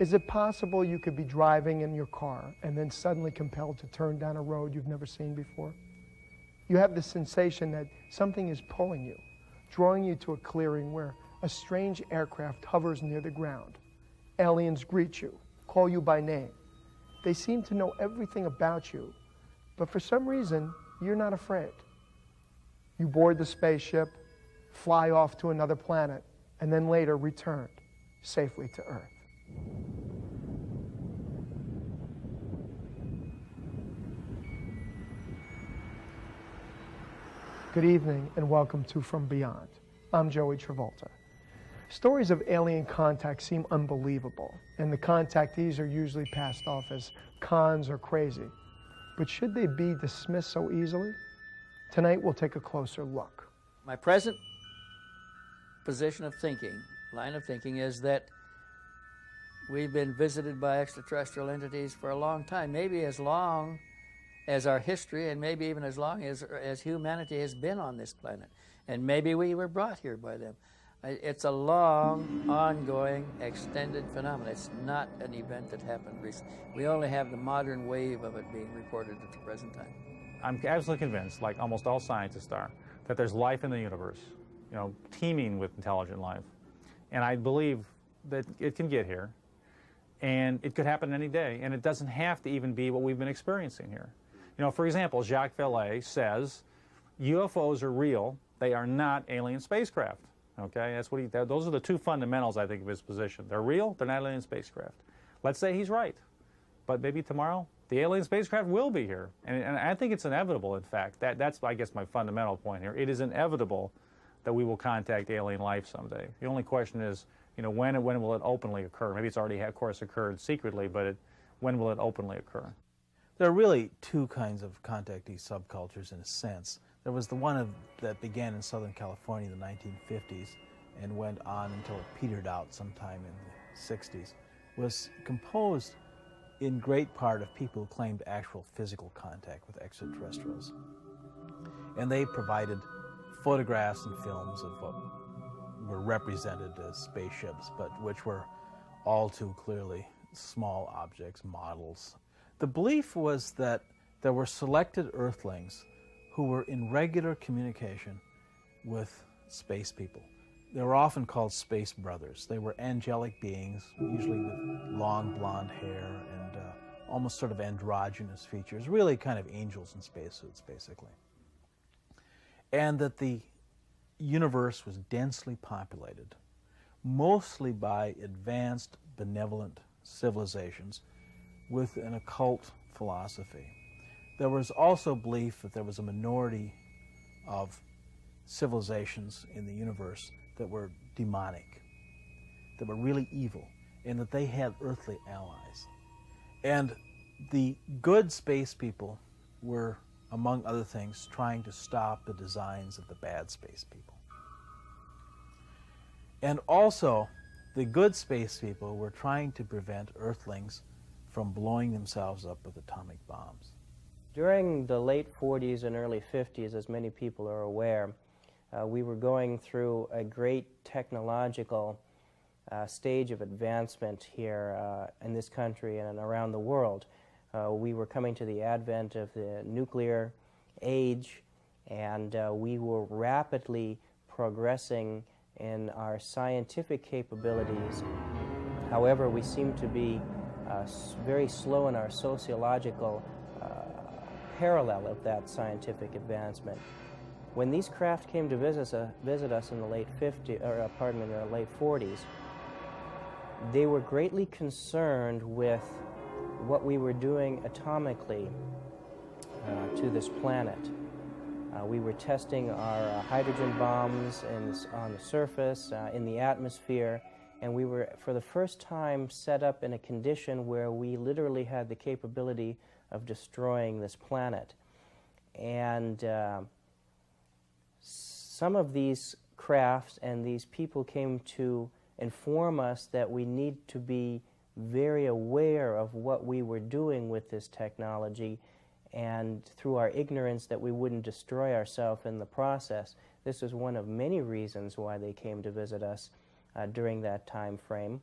Is it possible you could be driving in your car and then suddenly compelled to turn down a road you've never seen before? You have the sensation that something is pulling you, drawing you to a clearing where a strange aircraft hovers near the ground. Aliens greet you, call you by name. They seem to know everything about you, but for some reason, you're not afraid. You board the spaceship, fly off to another planet, and then later return safely to Earth. Good evening and welcome to From Beyond. I'm Joey Travolta. Stories of alien contact seem unbelievable, and the contactees are usually passed off as cons or crazy. But should they be dismissed so easily? Tonight we'll take a closer look. My present position of thinking, line of thinking, is that we've been visited by extraterrestrial entities for a long time, maybe as long as our history, and maybe even as long as humanity has been on this planet. And maybe we were brought here by them. It's a long, ongoing, extended phenomenon. It's not an event that happened recently. We only have the modern wave of it being reported at the present time. I'm absolutely convinced, like almost all scientists are, that there's life in the universe, teeming with intelligent life. And I believe that it can get here, and it could happen any day, and it doesn't have to even be what we've been experiencing here. For example, Jacques Vallée says UFOs are real, they are not alien spacecraft. Okay, that's what those are the two fundamentals, I think, of his position. They're real, they're not alien spacecraft. Let's say he's right, but maybe tomorrow the alien spacecraft will be here. And I think it's inevitable, in fact. That's, I guess, my fundamental point here. It is inevitable that we will contact alien life someday. The only question is, when will it openly occur? Maybe it's already, of course, occurred secretly, but when will it openly occur? There are really two kinds of contactee subcultures in a sense. There was the one that began in Southern California in the 1950s and went on until it petered out sometime in the 60s, was composed in great part of people who claimed actual physical contact with extraterrestrials. And they provided photographs and films of what were represented as spaceships, but which were all too clearly small objects, models. The belief was that there were selected Earthlings who were in regular communication with space people. They were often called space brothers. They were angelic beings, usually with long blonde hair and almost sort of androgynous features, really kind of angels in spacesuits, basically. And that the universe was densely populated, mostly by advanced, benevolent civilizations with an occult philosophy. There was also belief that there was a minority of civilizations in the universe that were demonic, that were really evil, and that they had earthly allies. And the good space people were, among other things, trying to stop the designs of the bad space people. And also, the good space people were trying to prevent Earthlings from blowing themselves up with atomic bombs. During the late 40s and early 50s, as many people are aware, we were going through a great technological stage of advancement here in this country and around the world. We were coming to the advent of the nuclear age, and we were rapidly progressing in our scientific capabilities. However, we seemed to be very slow in our sociological parallel of that scientific advancement. When these craft came to visit us in the late 40s, they were greatly concerned with what we were doing atomically to this planet. We were testing our hydrogen bombs on the surface, in the atmosphere, and we were, for the first time, set up in a condition where we literally had the capability of destroying this planet. And some of these crafts and these people came to inform us that we need to be very aware of what we were doing with this technology, and through our ignorance that we wouldn't destroy ourselves in the process. This was one of many reasons why they came to visit us during that time frame.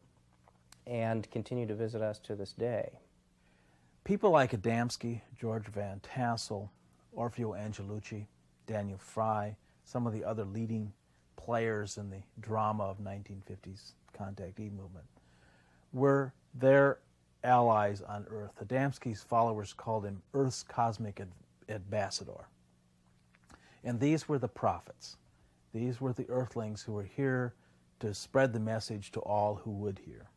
and continue to visit us to this day. People like Adamski, George Van Tassel, Orfeo Angelucci, Daniel Fry, some of the other leading players in the drama of 1950s contactee movement, were their allies on Earth. Adamski's followers called him Earth's cosmic ambassador. And these were the prophets. These were the earthlings who were here to spread the message to all who would hear.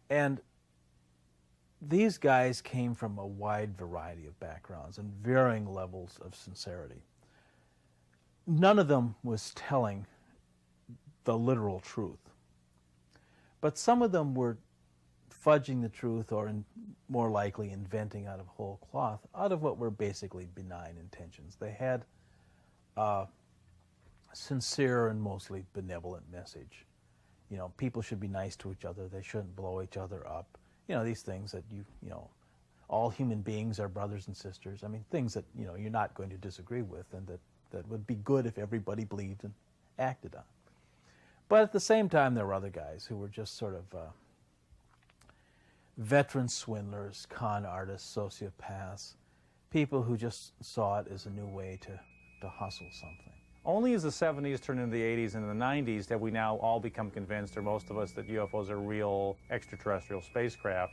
And these guys came from a wide variety of backgrounds and varying levels of sincerity. None of them was telling the literal truth. But some of them were fudging the truth, or more likely inventing out of whole cloth, out of what were basically benign intentions. They had a sincere and mostly benevolent message. You know, people should be nice to each other. They shouldn't blow each other up. You know, these things that you know, all human beings are brothers and sisters. I mean, things that, you know, you're not going to disagree with, and that would be good if everybody believed and acted on. But at the same time, there were other guys who were just sort of veteran swindlers, con artists, sociopaths, people who just saw it as a new way to hustle something. Only as the 70s turned into the 80s and the 90s have we now all become convinced, or most of us, that UFOs are real extraterrestrial spacecraft.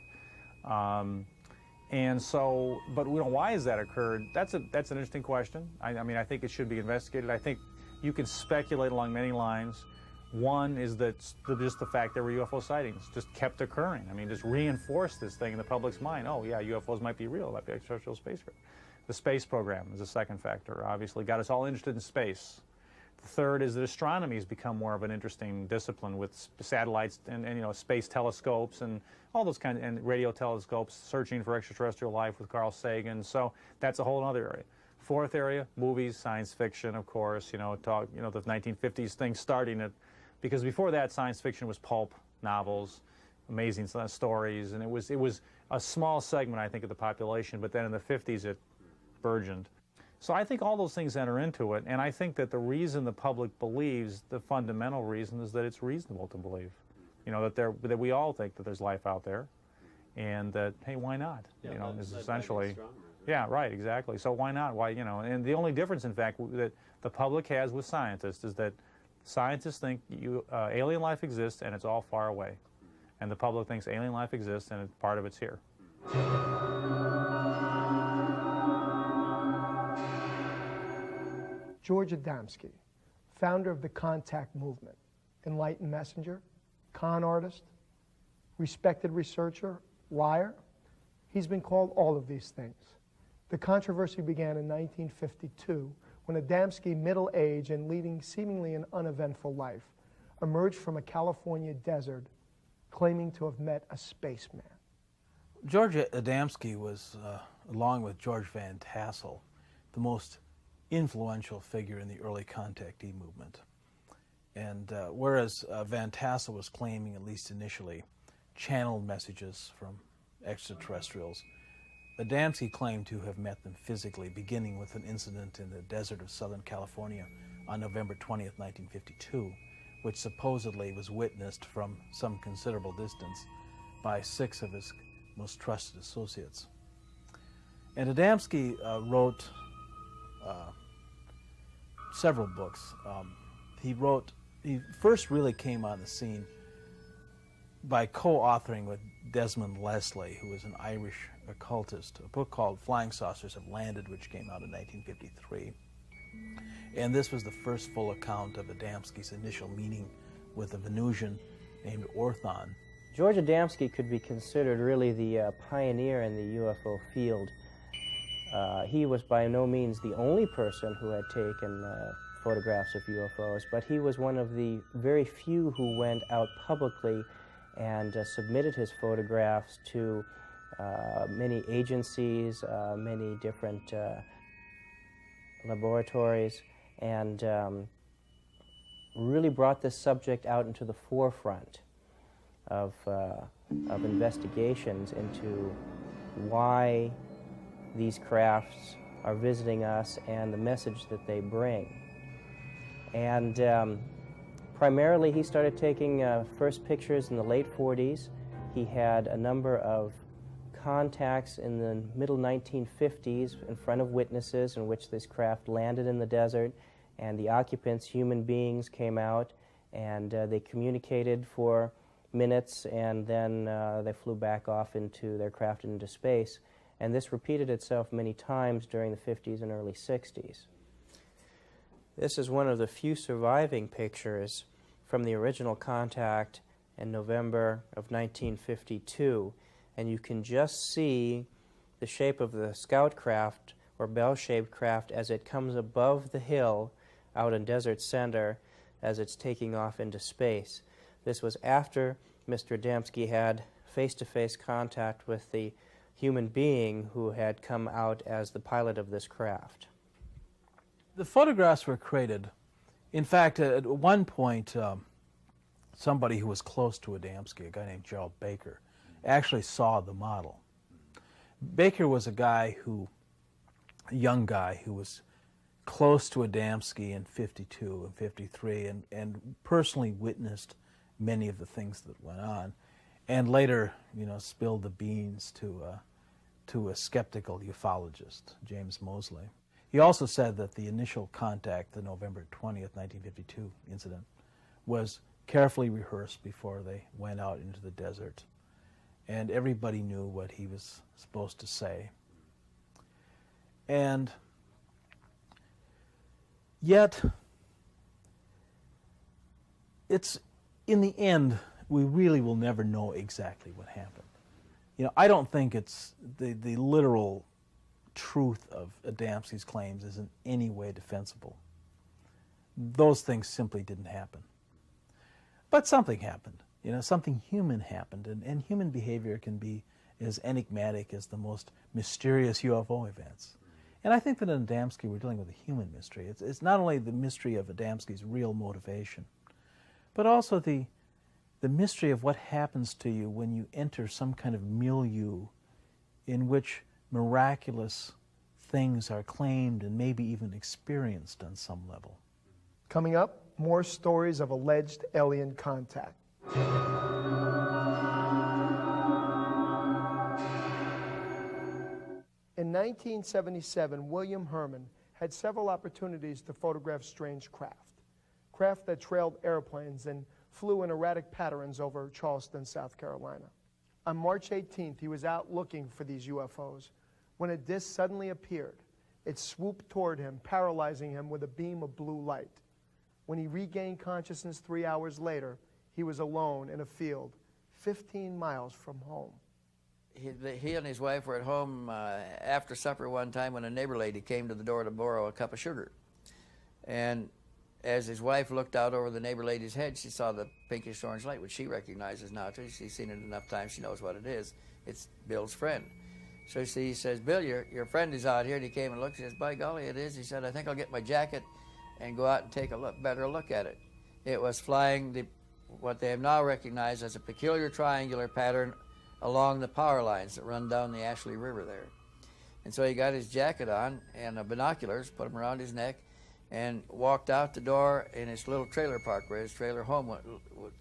And so, but you know, why has that occurred? That's an interesting question. I mean, I think it should be investigated. I think you can speculate along many lines. One is that just the fact there were UFO sightings just kept occurring. I mean, just reinforced this thing in the public's mind. Oh, yeah, UFOs might be real, might be extraterrestrial spacecraft. The space program is a second factor, obviously. Got us all interested in space. The third is that astronomy has become more of an interesting discipline with satellites and you know, space telescopes and all those kinds, and radio telescopes, searching for extraterrestrial life with Carl Sagan. So that's a whole other area. Fourth area, movies, science fiction, of course. You know, the 1950s thing starting it, because before that, science fiction was pulp novels, amazing stories, and it was a small segment, I think, of the population. But then in the 50s, it burgeoned. So I think all those things enter into it, and I think that the reason the public believes, the fundamental reason, is that it's reasonable to believe. You know, that we all think that there's life out there, and that, hey, why not? Yeah, you know, is essentially. Stronger, right? Yeah, right, exactly. So why not? Why, you know, and the only difference, in fact, that the public has with scientists is that scientists think alien life exists and it's all far away. And the public thinks alien life exists and part of it's here. George Adamski, founder of the contact movement, enlightened messenger, con artist, respected researcher, liar. He's been called all of these things. The controversy began in 1952 when Adamski, middle-aged and leading seemingly an uneventful life, emerged from a California desert claiming to have met a spaceman. George Adamski was, along with George Van Tassel, the most influential figure in the early contactee movement. And whereas Van Tassel was claiming, at least initially, channeled messages from extraterrestrials, Adamski claimed to have met them physically, beginning with an incident in the desert of Southern California on November 20th, 1952, which supposedly was witnessed from some considerable distance by 6 of his most trusted associates. And Adamski wrote several books. He first really came on the scene by co-authoring with Desmond Leslie, who was an Irish occultist, a book called Flying Saucers Have Landed, which came out in 1953. And this was the first full account of Adamski's initial meeting with a Venusian named Orthon. George Adamski could be considered really the pioneer in the UFO field. He was by no means the only person who had taken photographs of UFOs, but he was one of the very few who went out publicly and submitted his photographs to many agencies, many different laboratories, and really brought this subject out into the forefront of investigations into why these crafts are visiting us and the message that they bring. And Primarily, he started taking first pictures in the late 40s. He had a number of contacts in the middle 1950s in front of witnesses in which this craft landed in the desert, and the occupants, human beings, came out and they communicated for minutes, and then they flew back off into their craft into space. And this repeated itself many times during the 50s and early 60s. This is one of the few surviving pictures from the original contact in November of 1952. And you can just see the shape of the scout craft, or bell-shaped craft, as it comes above the hill out in Desert Center as it's taking off into space. This was after Mr. Adamski had face-to-face contact with the human being who had come out as the pilot of this craft. The photographs were created. In fact, at one point, somebody who was close to Adamski, a guy named Gerald Baker, actually saw the model. Baker was a young guy who was close to Adamski in 52 and 53 and personally witnessed many of the things that went on, and later, spilled the beans to a skeptical ufologist, James Mosley. He also said that the initial contact, the November 20th, 1952 incident, was carefully rehearsed before they went out into the desert, and everybody knew what he was supposed to say. And yet, in the end, we really will never know exactly what happened. I don't think it's the literal truth of Adamski's claims is in any way defensible. Those things simply didn't happen. But something happened. Something human happened, and human behavior can be as enigmatic as the most mysterious UFO events. And I think that in Adamski we're dealing with a human mystery. It's not only the mystery of Adamski's real motivation, but also the mystery of what happens to you when you enter some kind of milieu in which miraculous things are claimed and maybe even experienced on some level. Coming up, more stories of alleged alien contact. In 1977, William Herman had several opportunities to photograph strange craft that trailed airplanes and flew in erratic patterns over Charleston, South Carolina. On March 18th, he was out looking for these UFOs when a disc suddenly appeared. It swooped toward him, paralyzing him with a beam of blue light. When he regained consciousness 3 hours later, he was alone in a field 15 miles from home. He and his wife were at home after supper one time when a neighbor lady came to the door to borrow a cup of sugar. And as his wife looked out over the neighbor lady's head, she saw the pinkish orange light, which she recognizes now too. She's seen it enough times, she knows what it is. It's Bill's friend. So he says, Bill, your friend is out here. And he came and looked. He says, by golly, it is. He said, I think I'll get my jacket and go out and take a better look at it. It was flying what they have now recognized as a peculiar triangular pattern along the power lines that run down the Ashley River there. And so he got his jacket on and binoculars, put them around his neck, and walked out the door in his little trailer park where his trailer home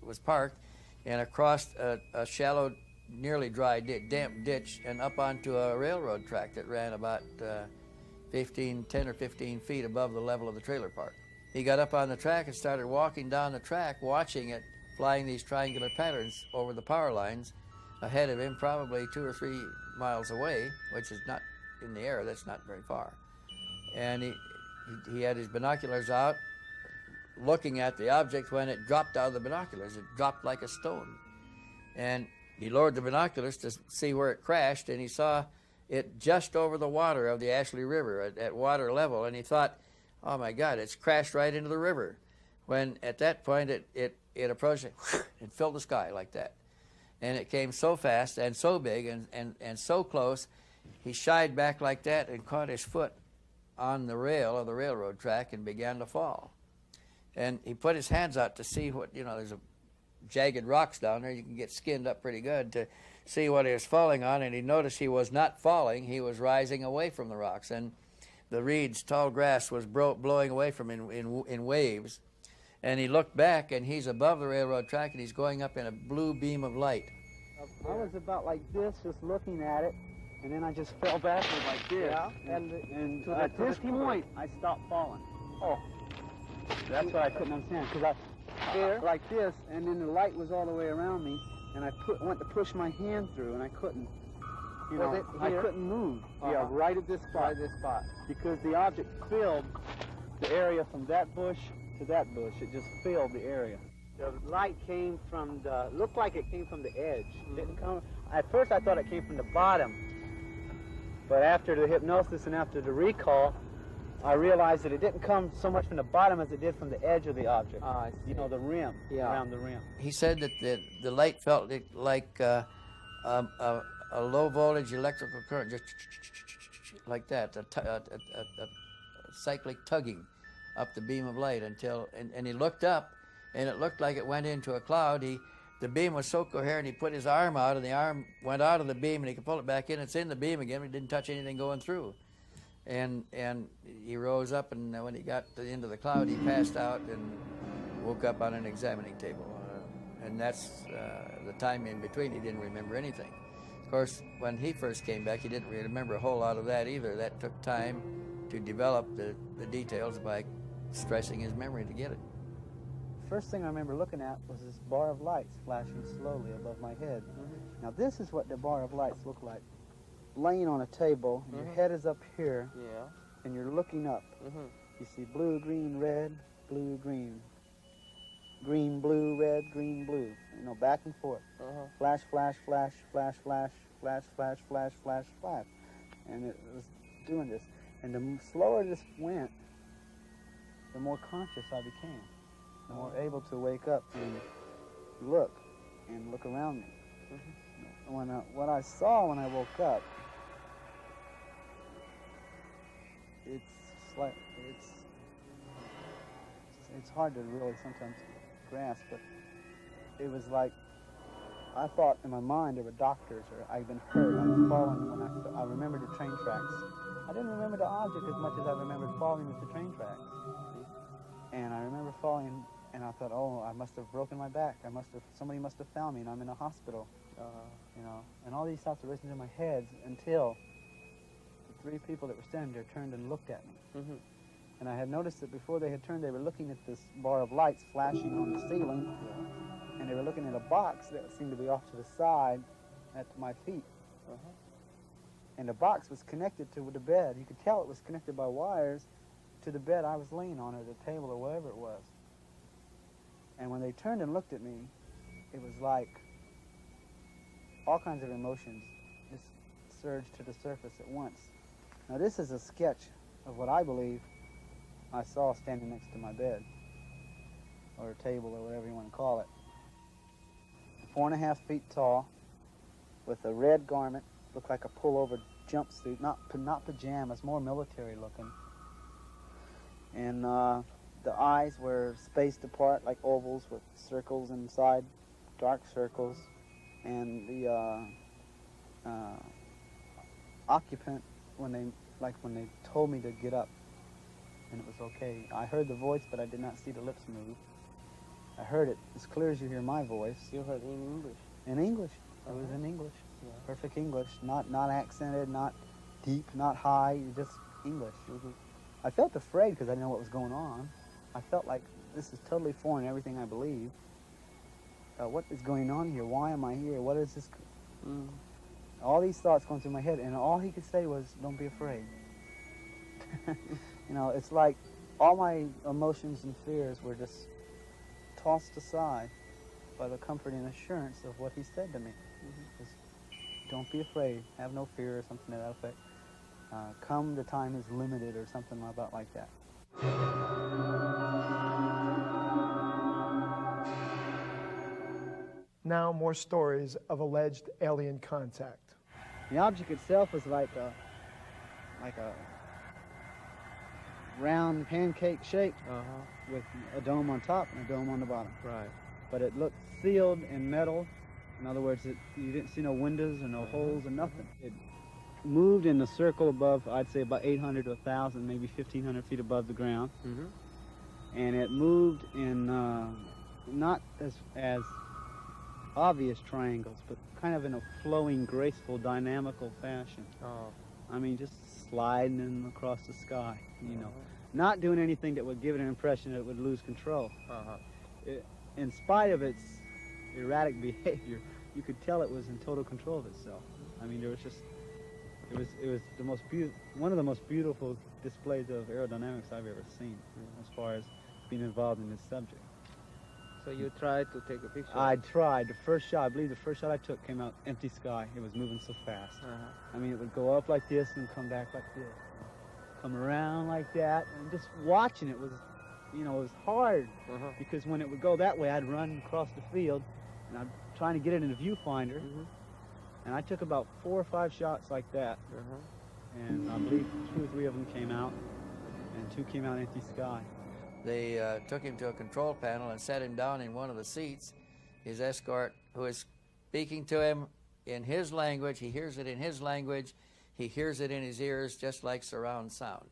was parked, and across a shallow, nearly dry, damp ditch, and up onto a railroad track that ran about 10 or 15 feet above the level of the trailer park. He got up on the track and started walking down the track, watching it flying these triangular patterns over the power lines ahead of him, probably 2 or 3 miles away, which is not in the air, that's not very far. And he had his binoculars out, looking at the object. When it dropped out of the binoculars, it dropped like a stone. And he lowered the binoculars to see where it crashed, and he saw it just over the water of the Ashley River at water level, and he thought, oh my God, it's crashed right into the river. When at that point it approached, it filled the sky like that. And it came so fast and so big and so close, he shied back like that and caught his foot on the rail of the railroad track and began to fall. And he put his hands out to see what, there's a jagged rocks down there, you can get skinned up pretty good to see what he was falling on, and he noticed he was not falling, he was rising away from the rocks, and the reeds, tall grass was blowing away from him in waves. and he looked back, and he's above the railroad track, and he's going up in a blue beam of light. I was about like this, just looking at it, and then I just fell backward like this. Yeah. And at this point, I stopped falling. Oh. That's what I couldn't understand, because I like this, and then the light was all the way around me, and I went to push my hand through, and I couldn't. You know, I couldn't move. Yeah, right at this spot. Right at this spot. Because the object filled the area from that bush to that bush. It just filled the area. The light came from looked like it came from the edge. Didn't come. At first I thought it came from the bottom. But after the hypnosis and after the recall, I realized that it didn't come so much from the bottom as it did from the edge of the object. You know, the rim, around the rim. He said that the light felt like a low voltage electrical current, just like that, a cyclic tugging up the beam of light until, and he looked up, and it looked like it went into a cloud. The beam was so coherent, he put his arm out, and the arm went out of the beam, and he could pull it back in. It's in the beam again, but it didn't touch anything going through. And he rose up, and when he got to the end of the cloud, he passed out and woke up on an examining table. And that's the time in between. He didn't remember anything. Of course, when he first came back, he didn't remember a whole lot of that either. That took time to develop the details by stressing his memory to get it. First thing I remember looking at was this bar of lights flashing slowly above my head. Now this is what the bar of lights look like. Laying on a table, and your head is up here, and you're looking up. You see blue, green, red, blue, green. Green, blue, red, green, blue. You know, back and forth. Flash, flash, flash, flash, flash, flash, flash, flash, flash, flash. And it was doing this. And the slower this went, the more conscious I became. The more able to wake up and look around me. What I saw when I woke up, it's hard to really sometimes grasp, but it was like, I thought in my mind there were doctors, or I'd been hurt, I was falling when I remembered the train tracks. I didn't remember the object as much as I remembered falling with the train tracks. And I remember falling, and I thought, oh, I must have broken my back. Somebody must have found me, and I'm in a hospital. You know, and all these thoughts were racing in my head until the three people that were standing there turned and looked at me. And I had noticed that before they had turned, they were looking at this bar of lights flashing on the ceiling, and they were looking at a box that seemed to be off to the side at my feet. And the box was connected to the bed. You could tell it was connected by wires to the bed I was laying on, or the table, or whatever it was. And when they turned and looked at me, it was like all kinds of emotions just surged to the surface at once. Now this is a sketch of what I believe I saw standing next to my bed, or a table, or whatever you want to call it. 4.5 feet tall, with a red garment, looked like a pullover jumpsuit, not pajamas, more military looking. And the eyes were spaced apart like ovals with circles inside, dark circles. And the occupant, when they told me to get up, and it was okay. I heard the voice, but I did not see the lips move. I heard it as clear as you hear my voice. You heard it in English? In English. It was in English. Perfect English, not accented, not deep, not high, just English. I felt afraid because I didn't know what was going on. I felt like this is totally foreign to everything I believe. What is going on here? Why am I here? What is this? All these thoughts going through my head, and all he could say was, "Don't be afraid." You know, it's like all my emotions and fears were just tossed aside by the comfort and assurance of what he said to me. Just, don't be afraid, have no fear, or something to that effect. Come, the time is limited, or something about like that. Now more stories of alleged alien contact. The object itself was like a round pancake shape with a dome on top and a dome on the bottom. Right. But it looked sealed in metal. In other words, you didn't see no windows or no holes or nothing. It moved in a circle above, I'd say about 800 to 1,000, maybe 1,500 feet above the ground. and it moved in not as obvious triangles, but kind of in a flowing, graceful, dynamical fashion. Oh. I mean, just sliding them across the sky, you know. Not doing anything that would give it an impression that it would lose control. In spite of its erratic behavior, you could tell it was in total control of itself. I mean, there was just, it was the most one of the most beautiful displays of aerodynamics I've ever seen, as far as being involved in this subject. So you tried to take a picture? I tried. The first shot, I believe the first shot I took came out empty sky. It was moving so fast. I mean, it would go up like this and come back like this. Come around like that, and just watching it was, you know, it was hard, because when it would go that way, I'd run across the field, and I'm trying to get it in a viewfinder, and I took about 4 or 5 shots like that, and I believe 2 or 3 of them came out, and 2 came out empty sky. They took him to a control panel and sat him down in one of the seats. His escort, who is speaking to him in his language, he hears it in his language, he hears it in his ears, just like surround sound.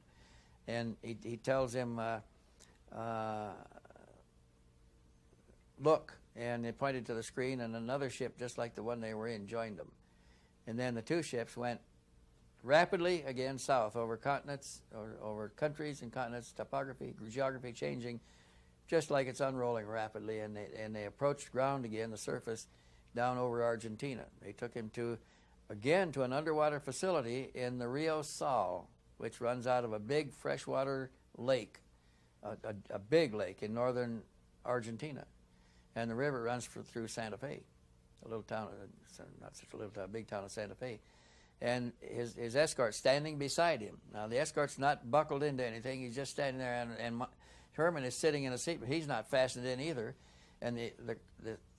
And he tells him, look, and they pointed to the screen, and another ship just like the one they were in joined them. And then the 2 ships went rapidly again south over continents, over countries and continents, topography, geography changing, just like it's unrolling rapidly. And they approached ground again, the surface, down over Argentina. They took him again to an underwater facility in the Rio Sal, which runs out of a big freshwater lake, a big lake in northern Argentina. And the river runs through Santa Fe, a little town, not such a little town, a big town of Santa Fe. And his escort's standing beside him. Now, the escort's not buckled into anything. He's just standing there, and Herman is sitting in a seat, but he's not fastened in either. And the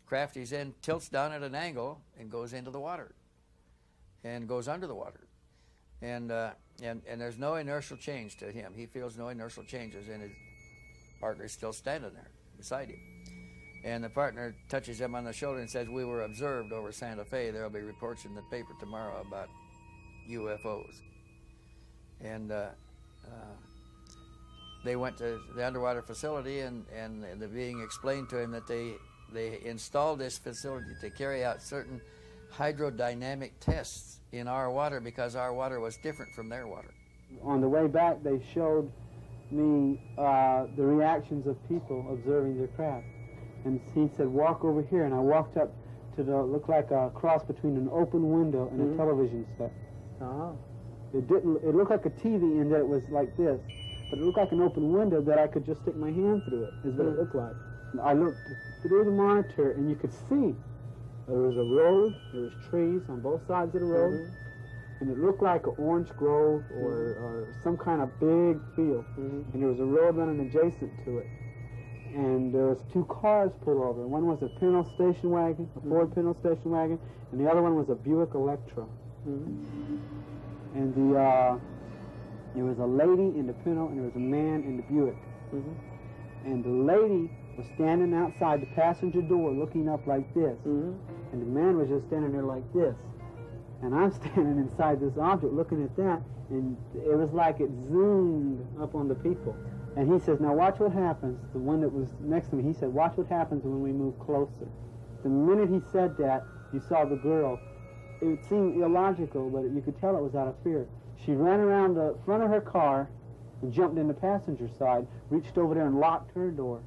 craft he's in tilts down at an angle and goes into the water and goes under the water. And there's no inertial change to him. He feels no inertial changes, and his partner's still standing there beside him. And the partner touches him on the shoulder and says, "We were observed over Santa Fe. There will be reports in the paper tomorrow about UFOs." And they went to the underwater facility, and they're being explained to him that they installed this facility to carry out certain hydrodynamic tests in our water because our water was different from their water. On the way back, they showed me the reactions of people observing their craft. And he said, "Walk over here." And I walked up to looked like a cross between an open window and a television set. It looked like a TV in that it was like this, but it looked like an open window that I could just stick my hand through it, is what it looked like. And I looked through the monitor, and you could see there was a road, there was trees on both sides of the road, and it looked like an orange grove or some kind of big field. And there was a road running adjacent to it. And there was 2 cars pulled over. One was a Pinto station wagon, a Ford Pinto station wagon, and the other one was a Buick Electra. And there was a lady in the Pinto, and there was a man in the Buick. And the lady was standing outside the passenger door looking up like this, and the man was just standing there like this. And I'm standing inside this object looking at that, and it was like it zoomed up on the people. And he says, "Now watch what happens." The one that was next to me, he said, "Watch what happens when we move closer." The minute he said that, you saw the girl. It seemed illogical, but you could tell it was out of fear. She ran around the front of her car and jumped in the passenger side, reached over there and locked her door.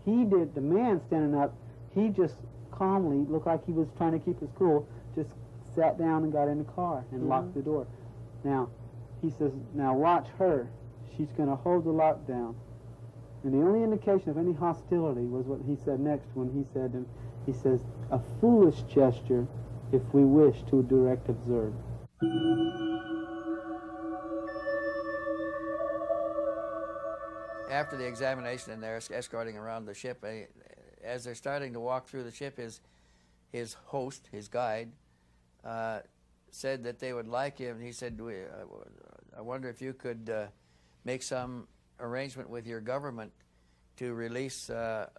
The man standing up, he just calmly, looked like he was trying to keep his cool, just sat down and got in the car and locked the door. Now, he says, "Now watch her. She's going to hold the lockdown." And the only indication of any hostility was what he said next when he says, "A foolish gesture if we wish to direct observe." After the examination and they're escorting around the ship, as they're starting to walk through the ship, his host, his guide, said that they would like him. He said, "I wonder if you could make some arrangement with your government to release a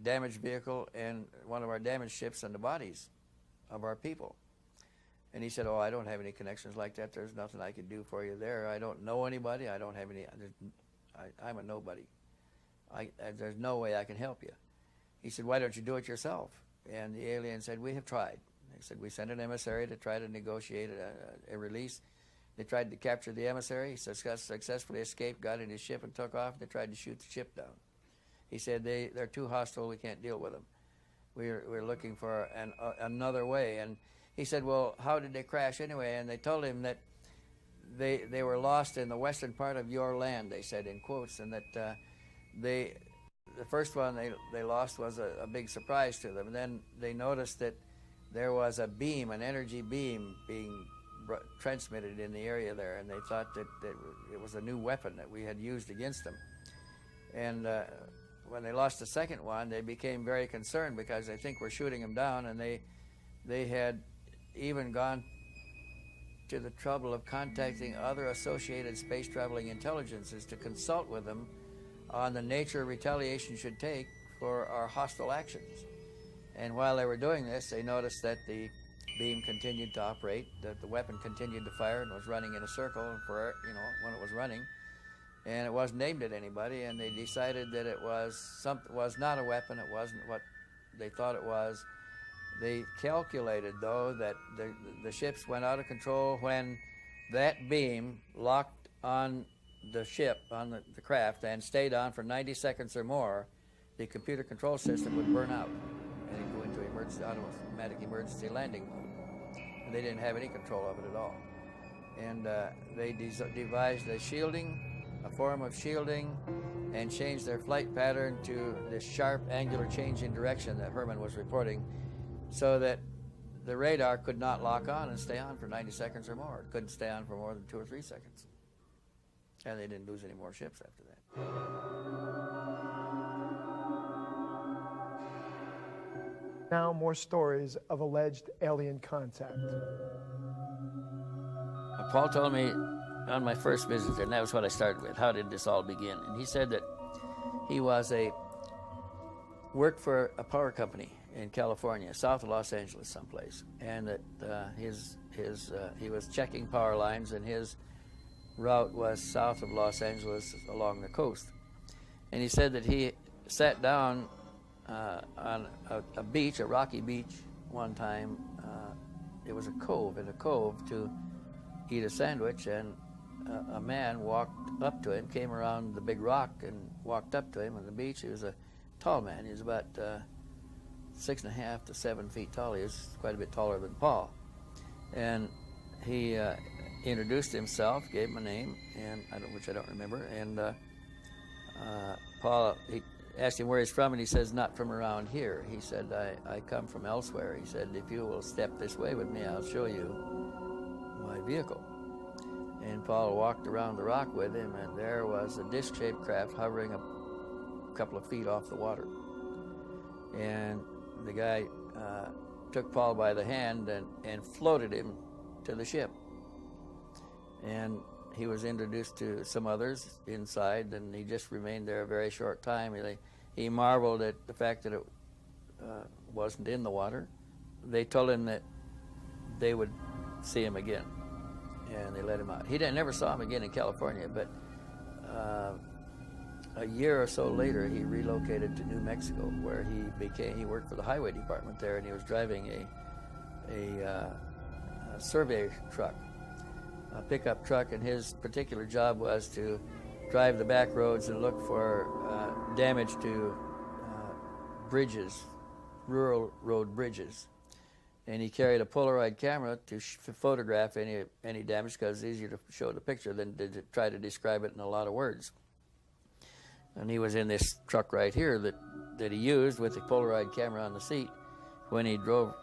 damaged vehicle and one of our damaged ships and the bodies of our people." And he said, "Oh, I don't have any connections like that. There's nothing I could do for you there. I don't know anybody. I don't have any. I'm a nobody. There's no way I can help you. He said, why don't you do it yourself? And the alien said, we have tried. They said, we sent an emissary to try to negotiate a release. They tried to capture the emissary. He successfully escaped, got in his ship, and took off. They tried to shoot the ship down. He said, they're too hostile. We can't deal with them. We're looking for another way. And he said, well, how did they crash anyway? And they told him that they were lost in the western part of your land, they said in quotes, and that the first one they lost was a big surprise to them. And then they noticed that there was a beam, an energy beam, being transmitted in the area there, and they thought that it was a new weapon that we had used against them. And when they lost the second one, they became very concerned because they think we're shooting them down, and they had even gone to the trouble of contacting other associated space traveling intelligences to consult with them on the nature retaliation should take for our hostile actions. And while they were doing this, they noticed that the beam continued to operate, that the weapon continued to fire and was running in a circle for, when it was running, and it wasn't aimed at anybody, and they decided that it was not a weapon, it wasn't what they thought it was. They calculated, though, that the ships went out of control when that beam locked on the ship, on the craft, and stayed on for 90 seconds or more. The computer control system would burn out and it'd go into automatic emergency landing mode. And they didn't have any control of it at all. And they devised a form of shielding, and changed their flight pattern to this sharp angular change in direction that Herman was reporting, so that the radar could not lock on and stay on for 90 seconds or more. It couldn't stay on for more than 2 or 3 seconds. And they didn't lose any more ships after that. Now more stories of alleged alien contact. Paul told me on my first visit, and that was what I started with, how did this all begin? And he said that he worked for a power company in California, south of Los Angeles someplace, and that he was checking power lines, and his route was south of Los Angeles along the coast. And he said that he sat down on a beach, a rocky beach, one time. It was a cove to eat a sandwich, and a man walked up to him, came around the big rock and walked up to him on the beach. He was a tall man. He was about 6.5 to 7 feet tall. He was quite a bit taller than Paul. And he introduced himself, gave him a name, which I don't remember. And Paul, he asked him where he's from, and he says, not from around here. He said, I come from elsewhere. He said, if you will step this way with me, I'll show you my vehicle. And Paul walked around the rock with him, and there was a disc-shaped craft hovering a couple of feet off the water. And the guy took Paul by the hand and floated him to the ship. And he was introduced to some others inside, and he just remained there a very short time. He marveled at the fact that it wasn't in the water. They told him that they would see him again, and they let him out. He never saw him again in California, but a year or so later, he relocated to New Mexico, where he worked for the highway department there, and he was driving a survey truck, a pickup truck, and his particular job was to drive the back roads and look for damage to bridges, rural road bridges. And he carried a Polaroid camera to photograph any damage, because it's easier to show the picture than to try to describe it in a lot of words. And he was in this truck right here that he used with the Polaroid camera on the seat when he drove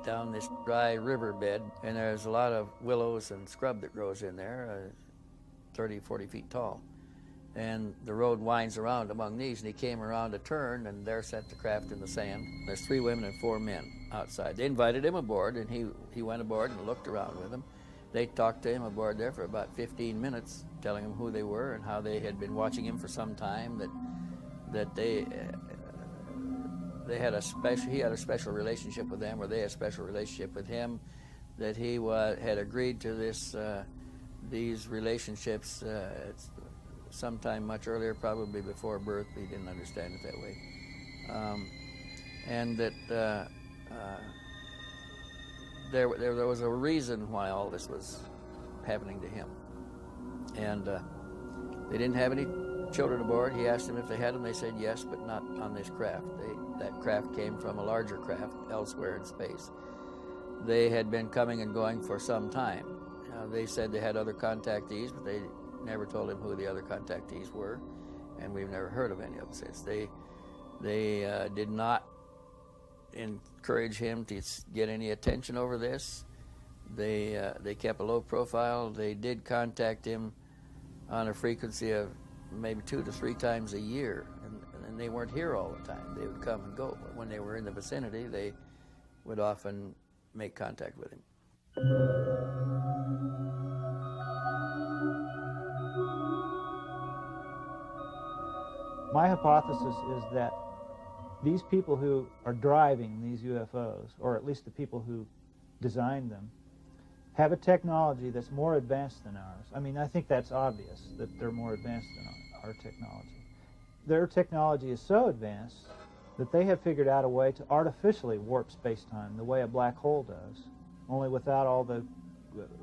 down this dry riverbed, and there's a lot of willows and scrub that grows in there, 30, 40 feet tall. And the road winds around among these, and he came around a turn, and there sat the craft in the sand. There's 3 women and 4 men outside. They invited him aboard, and he went aboard and looked around with them. They talked to him aboard there for about 15 minutes, telling him who they were and how they had been watching him for some time, that they had he had a special relationship with them, or they had a special relationship with him, that he had agreed to these relationships sometime much earlier, probably before birth. He didn't understand it that way. And that there was a reason why all this was happening to him. And they didn't have any children aboard. He asked them if they had them. They said yes, but not on this craft. That craft came from a larger craft elsewhere in space. They had been coming and going for some time. They said they had other contactees, but they never told him who the other contactees were, and we've never heard of any of them since. They did not encourage him to get any attention over this. They kept a low profile. They did contact him on a frequency of maybe 2 to 3 times a year, and they weren't here all the time. They would come and go. But when they were in the vicinity, they would often make contact with him. My hypothesis is that these people who are driving these UFOs, or at least the people who designed them, have a technology that's more advanced than ours. I mean, I think that's obvious, that they're more advanced than our technology. Their technology is so advanced that they have figured out a way to artificially warp space-time the way a black hole does, only without all the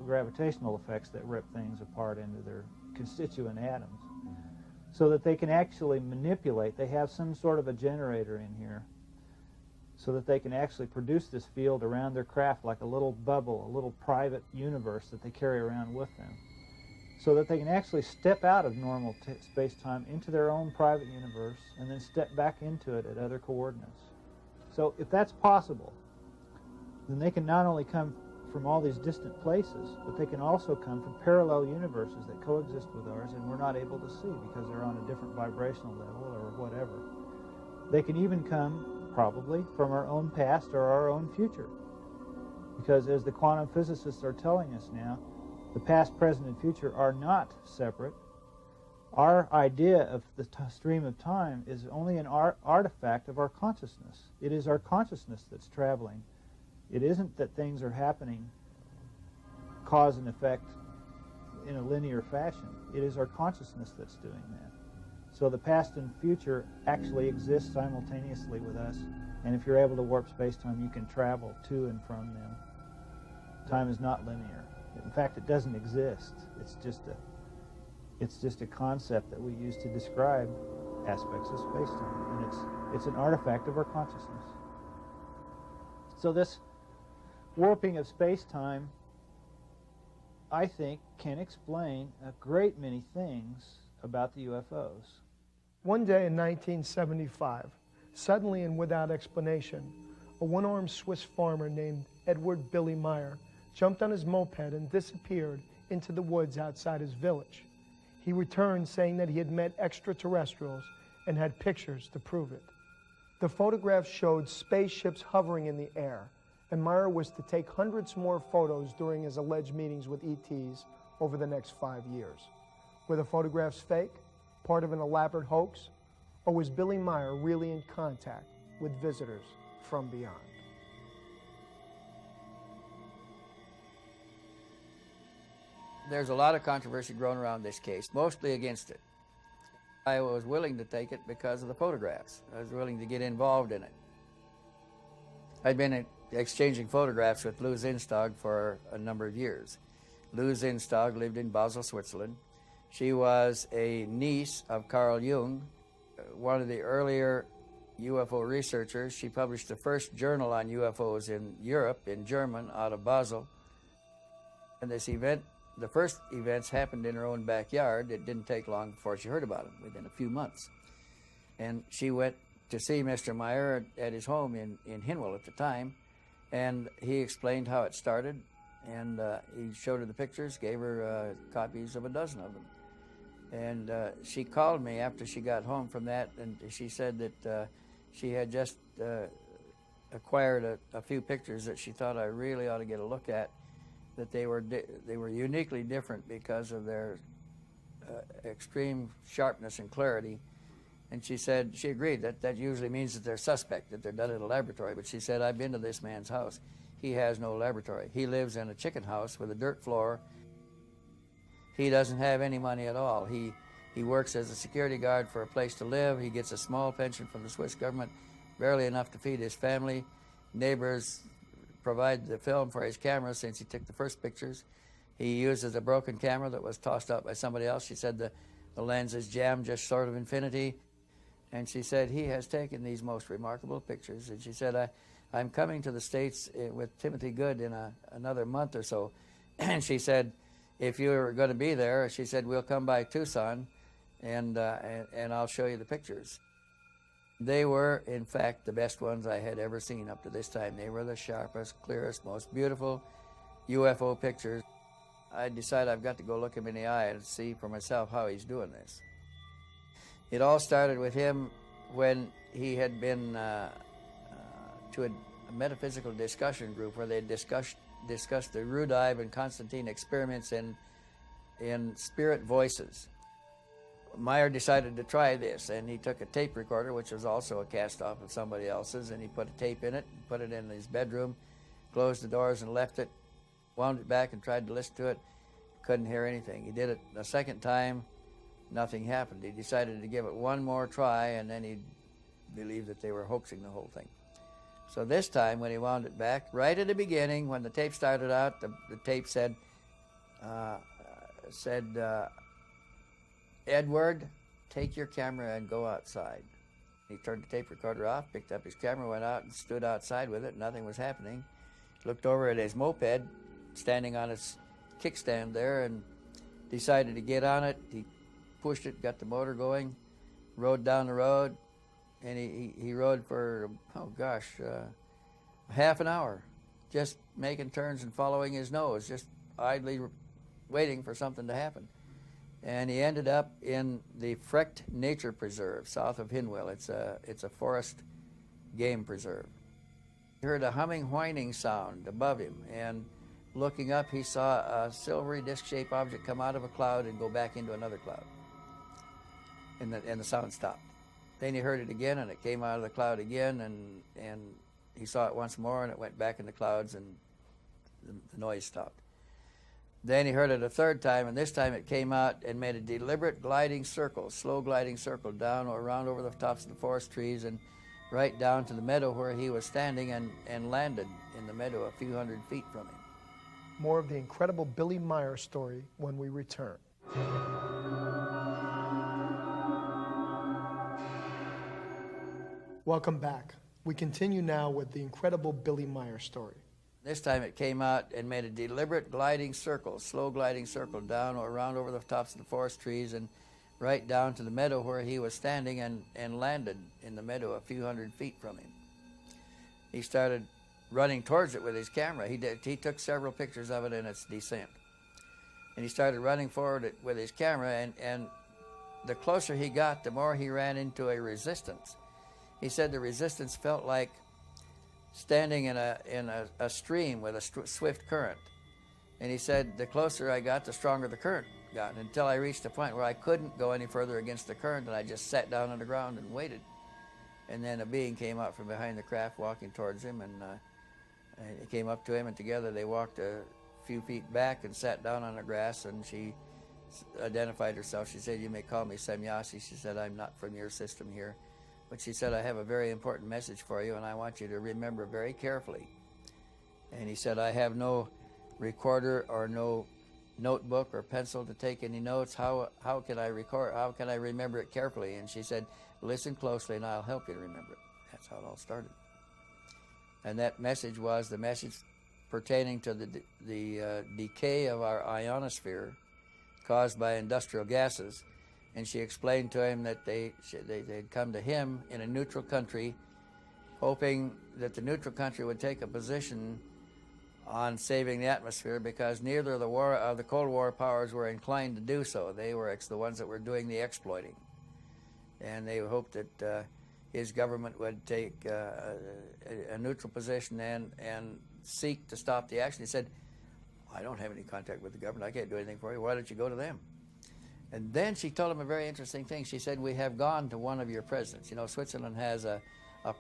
gravitational effects that rip things apart into their constituent atoms. So that they can actually manipulate. They have some sort of a generator in here so that they can actually produce this field around their craft like a little bubble, a little private universe that they carry around with them, so that they can actually step out of normal space-time into their own private universe and then step back into it at other coordinates. So if that's possible, then they can not only come from all these distant places, but they can also come from parallel universes that coexist with ours and we're not able to see because they're on a different vibrational level or whatever. They can even come, probably, from our own past or our own future. Because as the quantum physicists are telling us now, the past, present, and future are not separate. Our idea of the stream of time is only an artifact of our consciousness. It is our consciousness that's traveling. It isn't that things are happening cause and effect in a linear fashion. It is our consciousness that's doing that. So the past and future actually exist simultaneously with us, and if you're able to warp space-time, you can travel to and from them. Time is not linear. In fact, it doesn't exist. It's just a concept that we use to describe aspects of space-time, and it's an artifact of our consciousness. So this warping of space-time, I think, can explain a great many things about the UFOs. One day in 1975, suddenly and without explanation, a one-armed Swiss farmer named Edward Billy Meyer jumped on his moped and disappeared into the woods outside his village. He returned saying that he had met extraterrestrials and had pictures to prove it. The photographs showed spaceships hovering in the air, and Meyer was to take hundreds more photos during his alleged meetings with ETs over the next 5 years. Were the photographs fake, part of an elaborate hoax, or was Billy Meyer really in contact with visitors from beyond? There's a lot of controversy growing around this case, mostly against it. I was willing to take it because of the photographs. I was willing to get involved in it. I'd been exchanging photographs with Lou Zinstag for a number of years. Lou Zinstag lived in Basel, Switzerland. She was a niece of Carl Jung, one of the earlier UFO researchers. She published the first journal on UFOs in Europe, in German, out of Basel. And this event, the first events happened in her own backyard. It didn't take long before she heard about them, within a few months. And she went to see Mr. Meyer at his home in Hinwil at the time, and he explained how it started, and he showed her the pictures, gave her copies of a dozen of them. And she called me after she got home from that, and she said that she had just acquired a few pictures that she thought I really ought to get a look at, that they were uniquely different because of their extreme sharpness and clarity. And she said, she agreed that usually means that they're suspect, that they're done in a laboratory. But she said, I've been to this man's house. He has no laboratory. He lives in a chicken house with a dirt floor. He doesn't have any money at all. He He works as a security guard for a place to live. He gets a small pension from the Swiss government, barely enough to feed his family. Neighbors provide the film for his camera since he took the first pictures. He uses a broken camera that was tossed out by somebody else. She said the lens is jammed just short of infinity. And she said, he has taken these most remarkable pictures. And she said, I'm coming to the States with Timothy Good in another month or so. And she said, if you're going to be there, she said, we'll come by Tucson and I'll show you the pictures. They were, in fact, the best ones I had ever seen up to this time. They were the sharpest, clearest, most beautiful UFO pictures. I decided I've got to go look him in the eye and see for myself how he's doing this. It all started with him when he had been to a metaphysical discussion group where they discussed the Rudive and Constantine experiments in spirit voices. Meyer decided to try this, and he took a tape recorder, which was also a cast-off of somebody else's, and he put a tape in it, put it in his bedroom, closed the doors and left it, wound it back and tried to listen to it. Couldn't hear anything. He did it a second time. Nothing happened. He decided to give it one more try, and then he believed that they were hoaxing the whole thing. So this time, when he wound it back, right at the beginning, when the tape started out, the tape said, Edward, take your camera and go outside. He turned the tape recorder off, picked up his camera, went out and stood outside with it. Nothing was happening. Looked over at his moped, standing on its kickstand there, and decided to get on it. He pushed it, got the motor going, rode down the road, and he rode for, half an hour, just making turns and following his nose, just idly waiting for something to happen. And he ended up in the Frecht Nature Preserve, south of Hinwil. It's a forest game preserve. He heard a humming, whining sound above him, and looking up, he saw a silvery disc-shaped object come out of a cloud and go back into another cloud. And the sound stopped. Then he heard it again, and it came out of the cloud again, and he saw it once more, and it went back in the clouds, and the noise stopped. Then he heard it a third time, and this time it came out and made a deliberate gliding circle, slow gliding circle, down or around over the tops of the forest trees and right down to the meadow where he was standing, and landed in the meadow a few hundred feet from him. More of the incredible Billy Meyer story when we return. Welcome back. We continue now with the incredible Billy Meyer story. This time it came out and made a deliberate gliding circle, slow gliding circle, down or around over the tops of the forest trees and right down to the meadow where he was standing, and landed in the meadow a few hundred feet from him. He started running towards it with his camera. He took several pictures of it in its descent. And he started running forward with his camera, and the closer he got, the more he ran into a resistance. He said the resistance felt like standing in a stream with a swift current. And he said the closer I got, the stronger the current got, until I reached a point where I couldn't go any further against the current, and I just sat down on the ground and waited. And then a being came out from behind the craft walking towards him, and he came up to him, and together they walked a few feet back and sat down on the grass, and she identified herself. She said, "You may call me Semyasi." She said, "I'm not from your system here. But she said, I have a very important message for you, and I want you to remember very carefully." And he said, "I have no recorder or no notebook or pencil to take any notes. How can I record? How can I remember it carefully?" And she said, "Listen closely, and I'll help you to remember it." That's how it all started. And that message was the message pertaining to the decay of our ionosphere caused by industrial gases. And she explained to him that they'd come to him in a neutral country, hoping that the neutral country would take a position on saving the atmosphere, because neither of the Cold War powers were inclined to do so. They were the ones that were doing the exploiting. And they hoped that his government would take a neutral position and seek to stop the action. He said, "I don't have any contact with the government. I can't do anything for you. Why don't you go to them?" And then she told him a very interesting thing. She said, "We have gone to one of your presidents." You know, Switzerland has a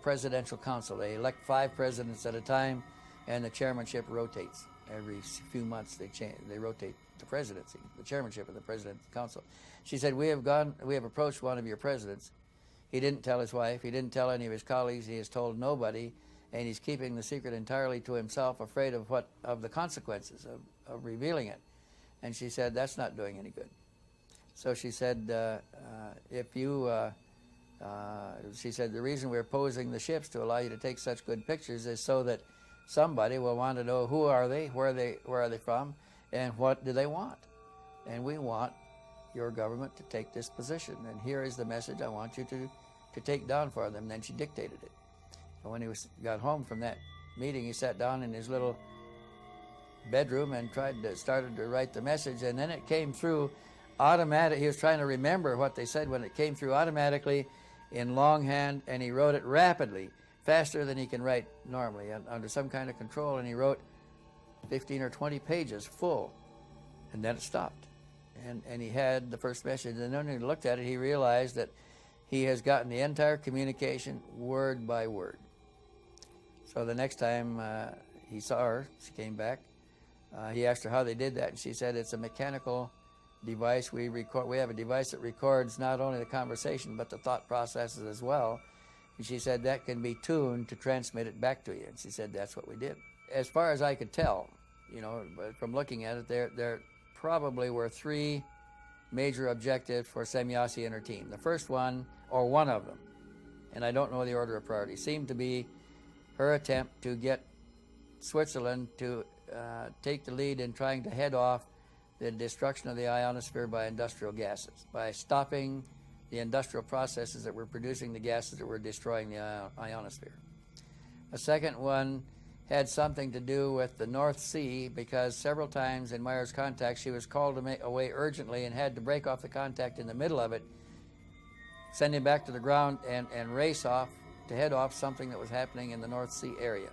presidential council. They elect 5 presidents at a time, and the chairmanship rotates. Every few months they rotate. the presidency, the chairmanship of the President's Council. She said, we have approached one of your presidents. He didn't tell his wife. He didn't tell any of his colleagues. He has told nobody, and he's keeping the secret entirely to himself, afraid of the consequences of revealing it. And she said, that's not doing any good. So she said, she said, the reason we're posing the ships to allow you to take such good pictures is so that somebody will want to know who are they, where are they from, and what do they want. And we want your government to take this position. And here is the message I want you to take down for them. And then she dictated it. And when he got home from that meeting, he sat down in his little bedroom and started to write the message. And then it came through automatic. He was trying to remember what they said when it came through automatically in longhand, and he wrote it rapidly, faster than he can write normally, under some kind of control. And he wrote 15 or 20 pages full, and then it stopped. And he had the first message, and then when he looked at it, he realized that he has gotten the entire communication word by word. So the next time he saw her, she came back, he asked her how they did that, and she said, it's a mechanical device. We have a device that records not only the conversation, but the thought processes as well. And she said that can be tuned to transmit it back to you. And she said that's what we did. As far as I could tell, you know, from looking at it, there probably were 3 major objectives for Semjase and her team. The first one, or one of them, and I don't know the order of priority, seemed to be her attempt to get Switzerland to take the lead in trying to head off the destruction of the ionosphere by industrial gases, by stopping the industrial processes that were producing the gases that were destroying the ionosphere. A second one had something to do with the North Sea, because several times in Meyer's contact she was called away urgently and had to break off the contact in the middle of it, send him back to the ground and race off to head off something that was happening in the North Sea area.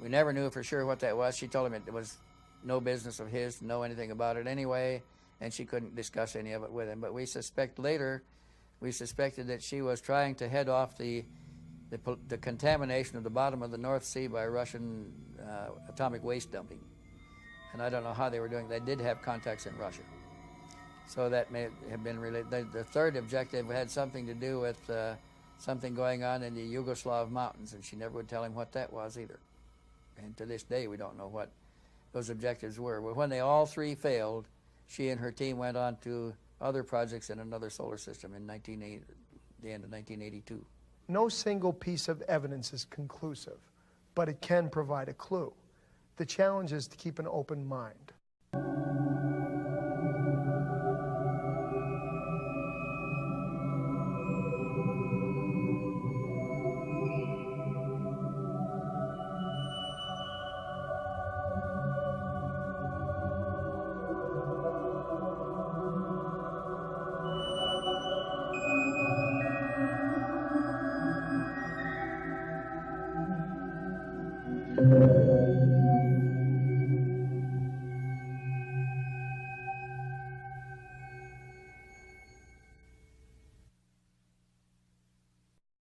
We never knew for sure what that was. She told him it was no business of his to know anything about it anyway, and she couldn't discuss any of it with him. But we suspected that she was trying to head off the contamination of the bottom of the North Sea by Russian atomic waste dumping. And I don't know how they were doing it. They did have contacts in Russia. So that may have been related. The third objective had something to do with something going on in the Yugoslav mountains, and she never would tell him what that was either. And to this day, we don't know what those objectives were. But when they all 3 failed, she and her team went on to other projects in another solar system in the end of 1982. No single piece of evidence is conclusive, but it can provide a clue. The challenge is to keep an open mind.